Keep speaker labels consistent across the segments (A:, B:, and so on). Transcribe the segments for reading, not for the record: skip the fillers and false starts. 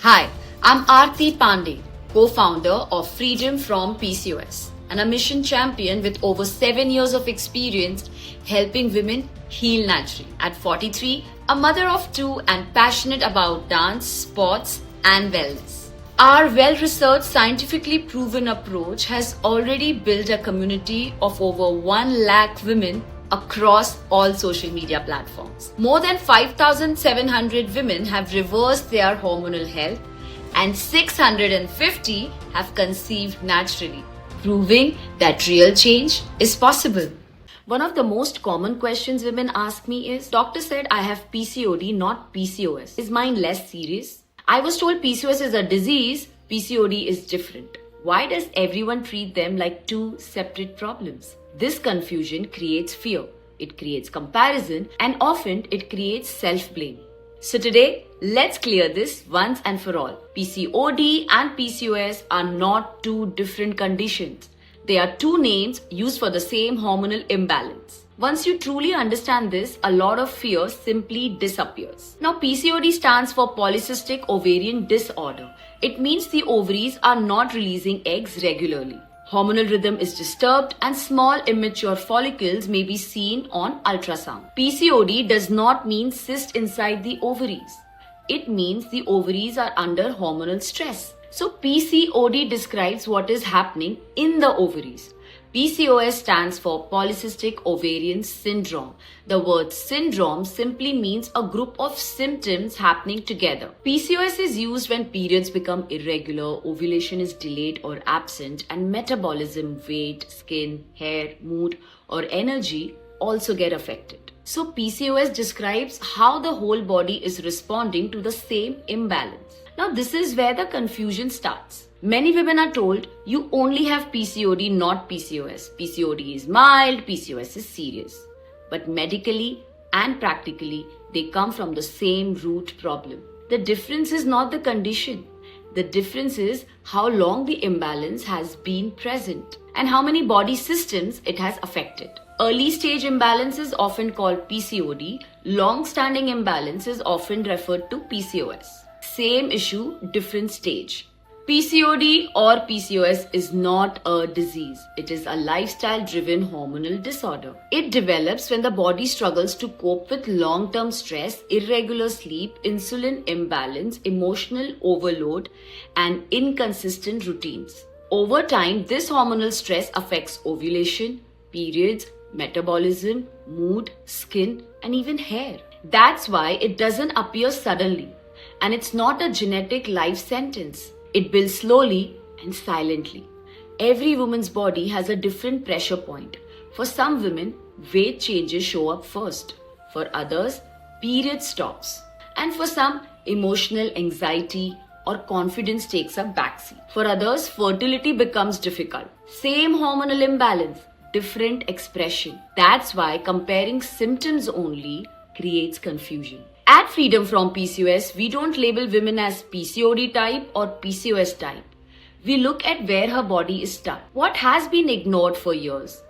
A: Hi, I'm Aarti Pandey, co-founder of Freedom from PCOS and a mission champion with over 7 years of experience helping women heal naturally. At 43, a mother of 2 and passionate about dance, sports and wellness. Our well-researched, scientifically proven approach has already built a community of over 1 lakh women across all social media platforms. More than 5,700 women have reversed their hormonal health and 650 have conceived naturally, proving that real change is possible. One of the most common questions women ask me is, Doctor said I have PCOD, not PCOS. Is mine less serious? I was told PCOS is a disease, PCOD is different. Why does everyone treat them like two separate problems? This confusion creates fear, it creates comparison, and often it creates self-blame. So today, let's clear this once and for all. PCOD and PCOS are not two different conditions. They are two names used for the same hormonal imbalance. Once you truly understand this, a lot of fear simply disappears. Now, PCOD stands for polycystic ovarian disorder. It means the ovaries are not releasing eggs regularly. Hormonal rhythm is disturbed and small immature follicles may be seen on ultrasound. PCOD does not mean cyst inside the ovaries. It means the ovaries are under hormonal stress. So PCOD describes what is happening in the ovaries. PCOS stands for polycystic ovarian syndrome. The word syndrome simply means a group of symptoms happening together. PCOS is used when periods become irregular, ovulation is delayed or absent, and metabolism, weight, skin, hair, mood, or energy also get affected. So PCOS describes how the whole body is responding to the same imbalance. Now this is where the confusion starts. Many women are told you only have PCOD, not PCOS. PCOD is mild, PCOS is serious. But medically and practically, they come from the same root problem. The difference is not the condition. The difference is how long the imbalance has been present and how many body systems it has affected. Early stage imbalance is often called PCOD. Long-standing imbalance is often referred to PCOS. Same issue, different stage. PCOD or PCOS is not a disease. It is a lifestyle-driven hormonal disorder. It develops when the body struggles to cope with long-term stress, irregular sleep, insulin imbalance, emotional overload, and inconsistent routines. Over time, this hormonal stress affects ovulation, periods, metabolism, mood, skin, and even hair. That's why it doesn't appear suddenly. And it's not a genetic life sentence. It builds slowly and silently. Every woman's body has a different pressure point. For some women, weight changes show up first. For others, period stops. And for some, emotional anxiety or confidence takes a backseat. For others, fertility becomes difficult. Same hormonal imbalance, different expression. That's why comparing symptoms only creates confusion. At Freedom from PCOS, we don't label women as PCOD type or PCOS type. We look at where her body is stuck, what has been ignored for years,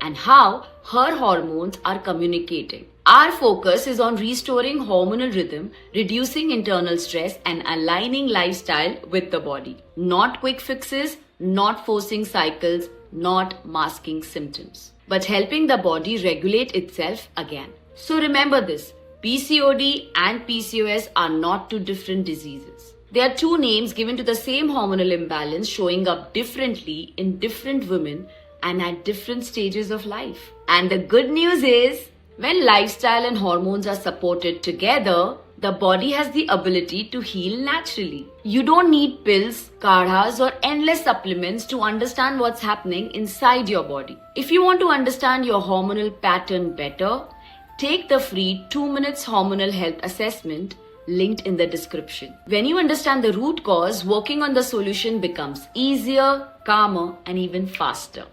A: and how her hormones are communicating. Our focus is on restoring hormonal rhythm, reducing internal stress, and aligning lifestyle with the body. Not quick fixes, not forcing cycles, not masking symptoms, but helping the body regulate itself again. So remember this. PCOD and PCOS are not two different diseases. They are two names given to the same hormonal imbalance showing up differently in different women and at different stages of life. And the good news is, when lifestyle and hormones are supported together, the body has the ability to heal naturally. You don't need pills, kadhas, or endless supplements to understand what's happening inside your body. If you want to understand your hormonal pattern better, take the free 2 minutes hormonal health assessment linked in the description. When you understand the root cause, working on the solution becomes easier, calmer, and even faster.